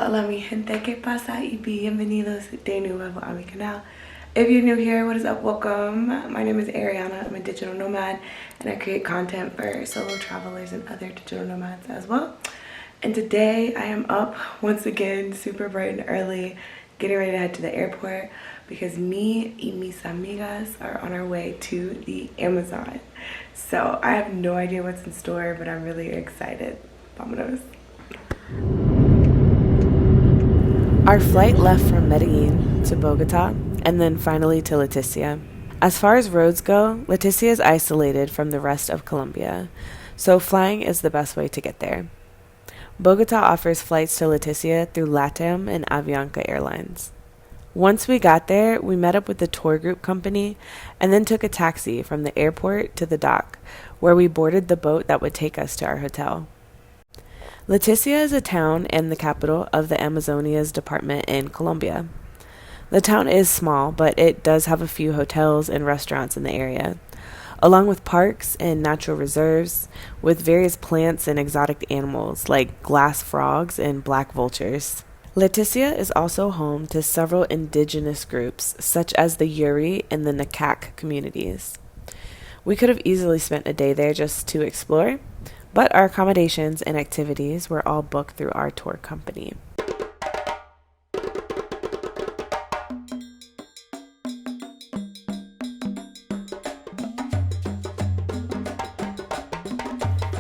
Hola mi gente, ¿qué pasa? Y bienvenidos de nuevo a mi canal. If you're new here, what is up? Welcome. My name is Ariana. I'm a digital nomad and I create content for solo travelers and other digital nomads as well. And today I am up once again super bright and early, getting ready to head to the airport because me y mis amigas are on our way to the Amazon. So I have no idea what's in store, but I'm really excited. Vámonos. Our flight left from Medellin to Bogota and then finally to Leticia. As far as roads go, Leticia is isolated from the rest of Colombia, so flying is the best way to get there. Bogota offers flights to Leticia through LATAM and Avianca Airlines. Once we got there, we met up with the tour group company and then took a taxi from the airport to the dock, where we boarded the boat that would take us to our hotel. Leticia is a town and the capital of the Amazonias department in Colombia. The town is small, but it does have a few hotels and restaurants in the area, along with parks and natural reserves with various plants and exotic animals like glass frogs and black vultures. Leticia is also home to several indigenous groups, such as the Yuri and the Nakak communities. We could have easily spent a day there just to explore, but our accommodations and activities were all booked through our tour company.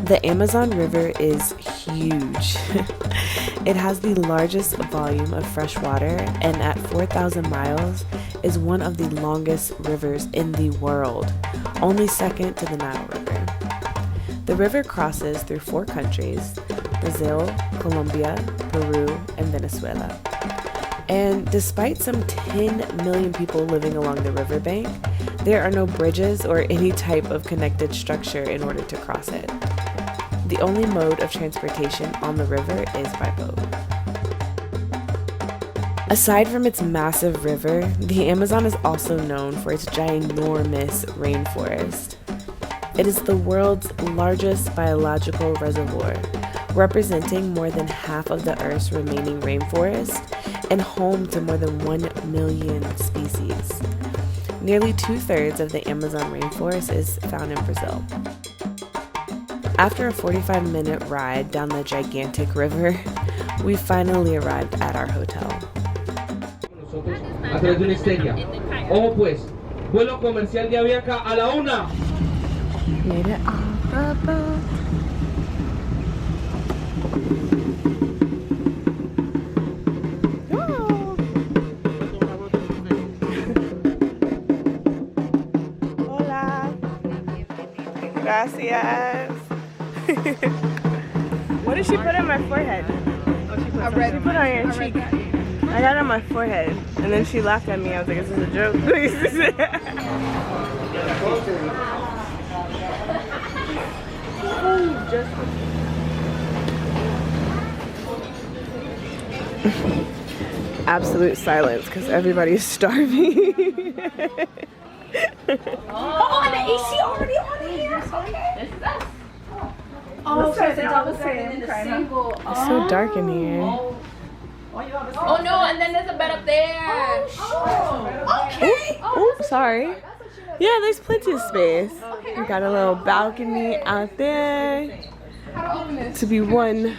The Amazon River is huge. It has the largest volume of fresh water and at 4,000 miles is one of the longest rivers in the world, only second to the Nile River. The river crosses through 4 countries: Brazil, Colombia, Peru, and Venezuela. And despite some 10 million people living along the riverbank, there are no bridges or any type of connected structure in order to cross it. The only mode of transportation on the river is by boat. Aside from its massive river, the Amazon is also known for its ginormous rainforest. It is the world's largest biological reservoir, representing more than half of the Earth's remaining rainforest and home to more than 1 million species. Nearly 2/3 of the Amazon rainforest is found in Brazil. After a 45-minute ride down the gigantic river, we finally arrived at our hotel. A través de una histeria. Ojo pues, vuelo comercial de Avianca a la 1. Made it off the boat. Hola. Gracias. What did she put on my forehead? A red. She put on your cheek. I got it on my forehead, and then she laughed at me. I was like, "Is this a joke?" Absolute silence because everybody's starving. Oh, and the AC already on here. Okay. This is us. Oh, so it's all the same. It's so dark in here. Oh no, and then there's a bed up there. Oh, okay. Oh, sorry. Yeah, there's plenty of space. We got a little balcony out there to be one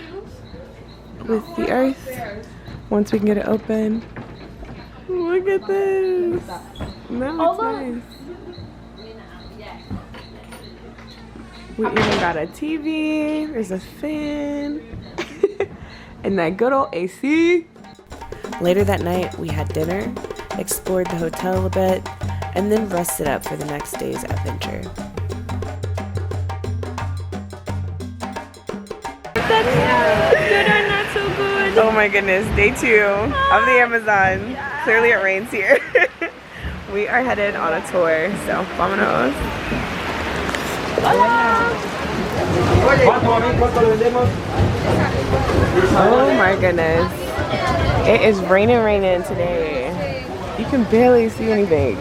with the earth once we can get it open. Look at this. Now it's nice. We even got a TV, there's a fan, and that good old AC. Later that night, we had dinner, explored the hotel a bit, and then rested up for the next day's adventure. That's good or not so good? Oh my goodness, day 2 of the Amazon. Yeah. Clearly it rains here. We are headed on a tour, so vámonos. Oh my goodness. It is raining today. You can barely see anything.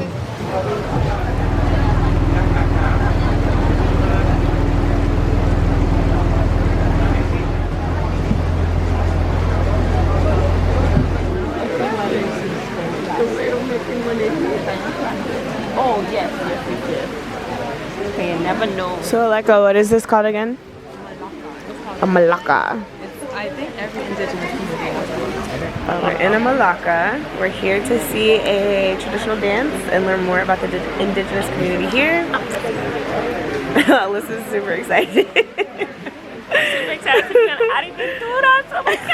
never know. So, Aleka, what is this called again? A malacca. I think every indigenous community has one. We're in a malacca. We're here to see a traditional dance and learn more about the indigenous community here. Alyssa's super excited. Super excited to be on Ariventuras. Oh my gosh!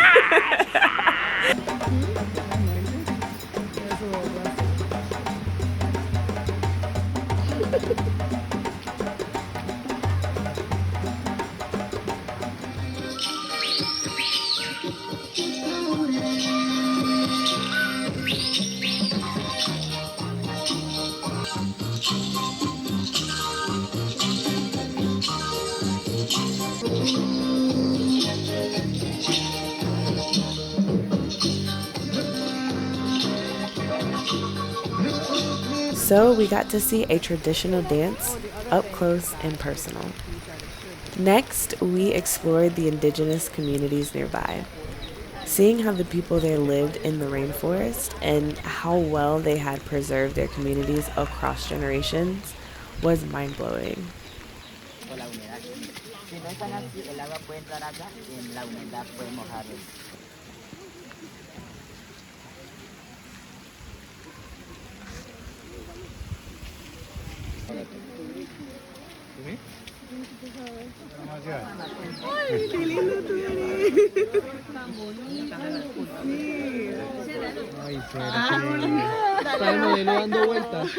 So we got to see a traditional dance up close and personal. Next, we explored the indigenous communities nearby. Seeing how the people there lived in the rainforest and how well they had preserved their communities across generations was mind-blowing. Ay, qué lindo tú eres. Ay, está el modelo dando vueltas.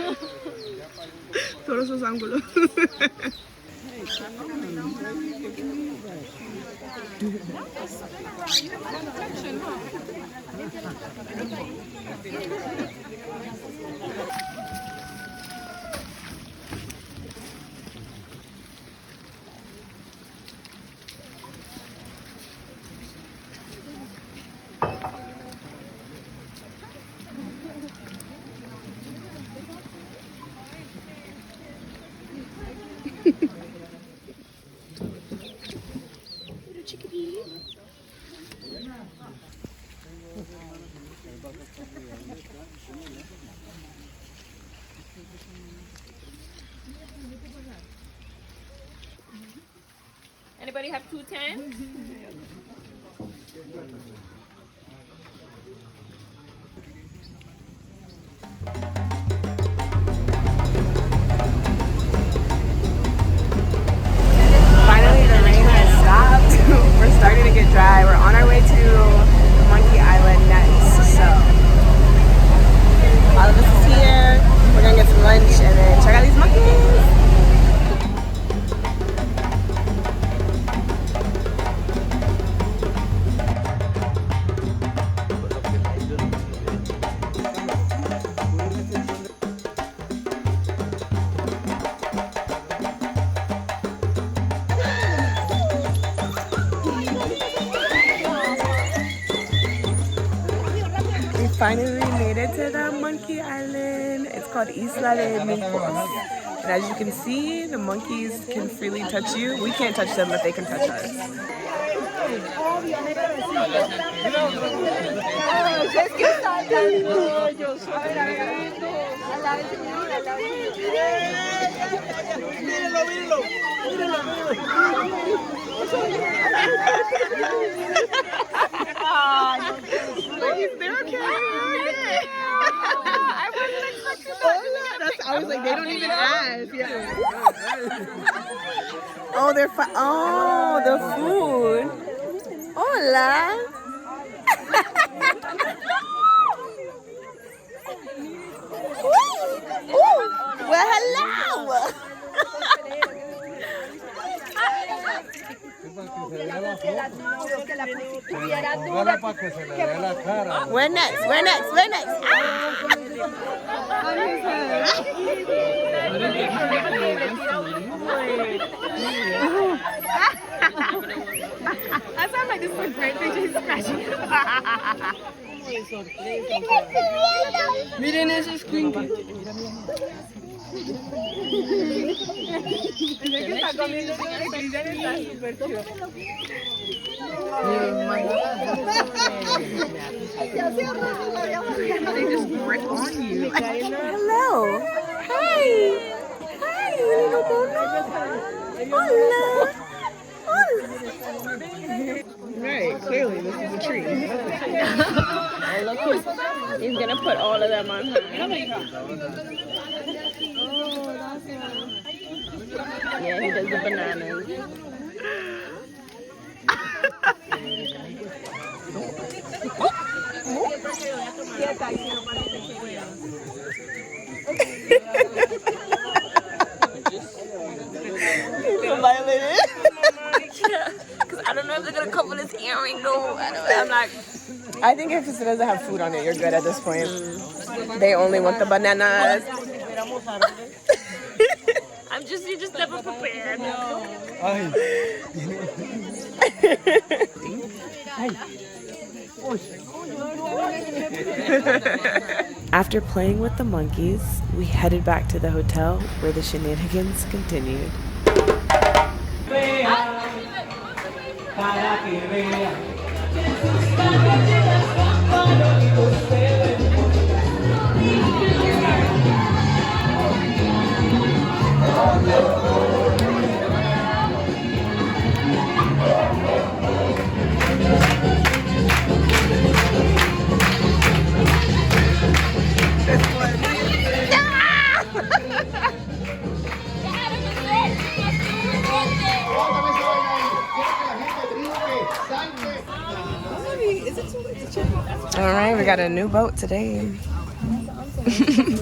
Todos esos ángulos. Anybody have 210? Finally, the rain has stopped. We're starting to get dry. We're on our way to Monkey Island next. So, all of us is here. We're gonna get some lunch and then check out these monkeys. Finally made it to the Monkey Island. It's called Isla de Mincos. And as you can see, the monkeys can freely touch you. We can't touch them, but they can touch us. They're okay. I wasn't expecting that. I was like, they don't even ask. Yeah. Oh, they're oh, the food. Hola. Ooh, well, hello. Where next? Where next? Where next? That sounds like this is a great thing. He's scratching. Miren ese squinky. El que está comiendo está súper chido. They just grip on you. Hello. Hi. Hi. menino mono. Hola. Right, clearly this is a tree. Oh, look, he's gonna put all of them on her. Yeah, he does the bananas. Violated. Because I don't know if they're gonna cover this earring though. I'm like, I think if it doesn't have food on it, you're good at this point. They only want the bananas. you're just never prepared. After playing with the monkeys, we headed back to the hotel where the shenanigans continued. All right, we got a new boat today.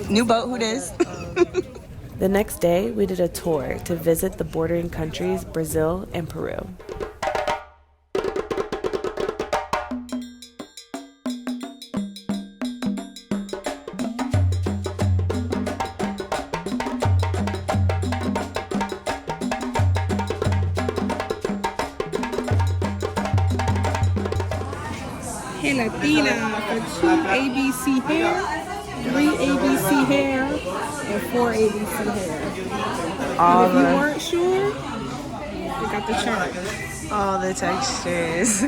New boat, who dis? The next day, we did a tour to visit the bordering countries Brazil and Peru. Latina for 2 ABC hair, 3 ABC hair, and 4 ABC hair. And if you weren't sure, we got the chart. All the textures.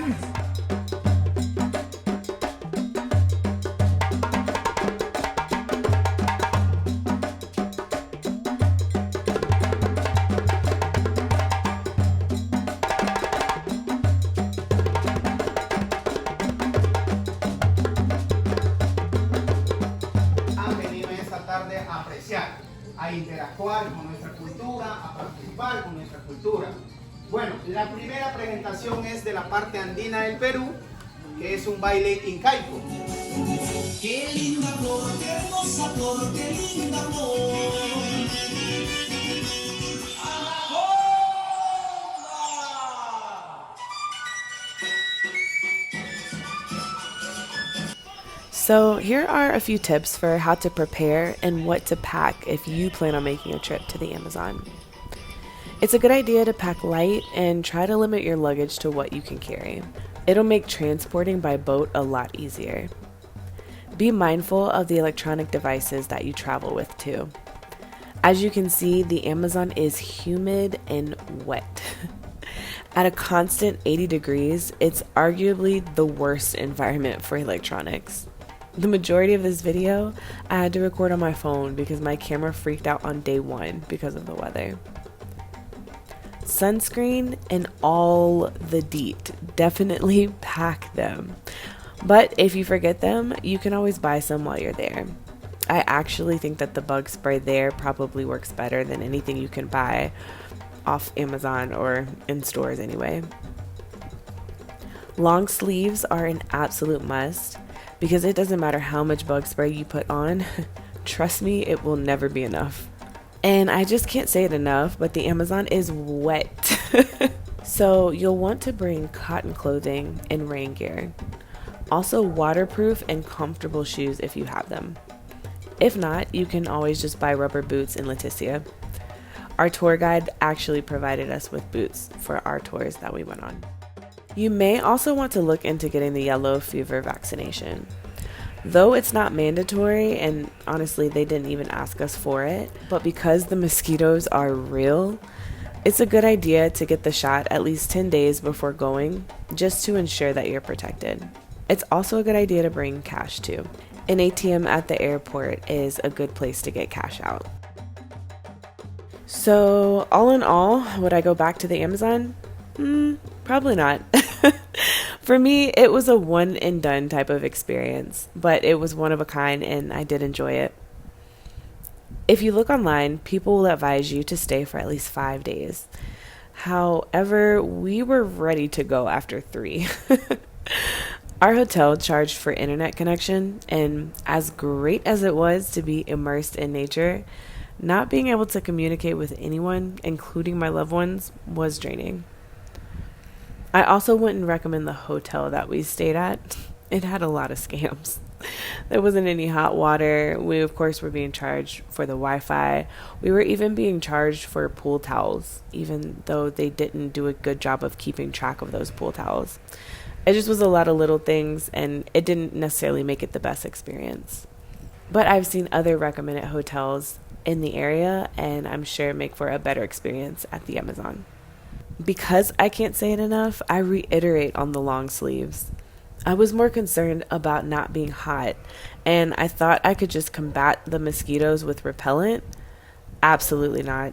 A interactuar con nuestra cultura, a participar con nuestra cultura. Bueno, la primera presentación es de la parte andina del Perú, que es un baile incaico. Qué linda flor, qué hermosa flor, qué linda flor. So here are a few tips for how to prepare and what to pack if you plan on making a trip to the Amazon. It's a good idea to pack light and try to limit your luggage to what you can carry. It'll make transporting by boat a lot easier. Be mindful of the electronic devices that you travel with too. As you can see, the Amazon is humid and wet. At a constant 80 degrees, it's arguably the worst environment for electronics. The majority of this video, I had to record on my phone because my camera freaked out on day 1 because of the weather. Sunscreen and all the DEET. Definitely pack them. But if you forget them, you can always buy some while you're there. I actually think that the bug spray there probably works better than anything you can buy off Amazon or in stores anyway. Long sleeves are an absolute must because it doesn't matter how much bug spray you put on, trust me, it will never be enough. And I just can't say it enough, but the Amazon is wet. So you'll want to bring cotton clothing and rain gear. Also waterproof and comfortable shoes if you have them. If not, you can always just buy rubber boots in Leticia. Our tour guide actually provided us with boots for our tours that we went on. You may also want to look into getting the yellow fever vaccination. Though it's not mandatory, and honestly they didn't even ask us for it, but because the mosquitoes are real, it's a good idea to get the shot at least 10 days before going, just to ensure that you're protected. It's also a good idea to bring cash too. An ATM at the airport is a good place to get cash out. So, all in all, would I go back to the Amazon? Probably not. For me, it was a one and done type of experience, but it was one of a kind and I did enjoy it. If you look online, people will advise you to stay for at least 5 days. However, we were ready to go after 3. Our hotel charged for internet connection, and as great as it was to be immersed in nature, not being able to communicate with anyone, including my loved ones, was draining. I also wouldn't recommend the hotel that we stayed at. It had a lot of scams. There wasn't any hot water. We, of course, were being charged for the Wi-Fi. We were even being charged for pool towels, even though they didn't do a good job of keeping track of those pool towels. It just was a lot of little things, and it didn't necessarily make it the best experience. But I've seen other recommended hotels in the area, and I'm sure make for a better experience at the Amazon. Because I can't say it enough, I reiterate on the long sleeves. I was more concerned about not being hot, and I thought I could just combat the mosquitoes with repellent. Absolutely not.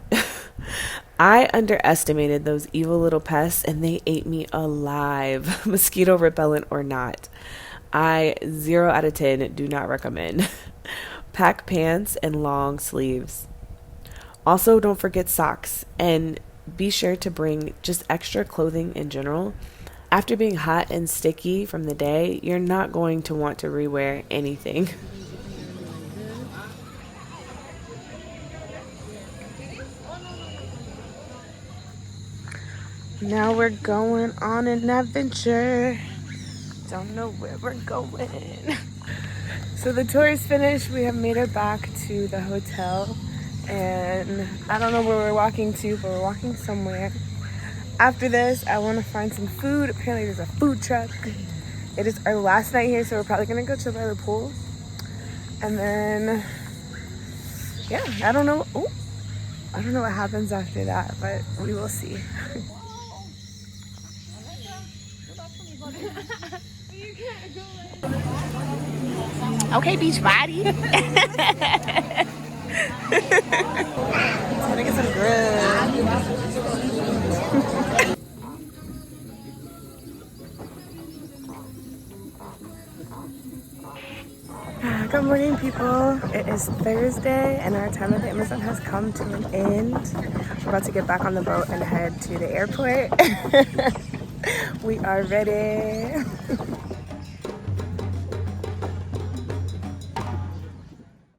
I underestimated those evil little pests, and they ate me alive, mosquito repellent or not. I 0 out of 10 do not recommend. Pack pants and long sleeves. Also, don't forget socks, and be sure to bring just extra clothing in general. After being hot and sticky from the day, you're not going to want to rewear anything. Now we're going on an adventure. Don't know where we're going. So the tour is finished. We have made it back to the hotel. And I don't know where we're walking to, but we're walking somewhere. After this, I want to find some food. Apparently there's a food truck. It is our last night here, so we're probably going to go chill by the pool. And then, yeah, I don't know. I don't know what happens after that, but we will see. Okay, beach body. Let's get some grub. Good morning, people. It is Thursday, and our time at the Amazon has come to an end. We're about to get back on the boat and head to the airport. We are ready.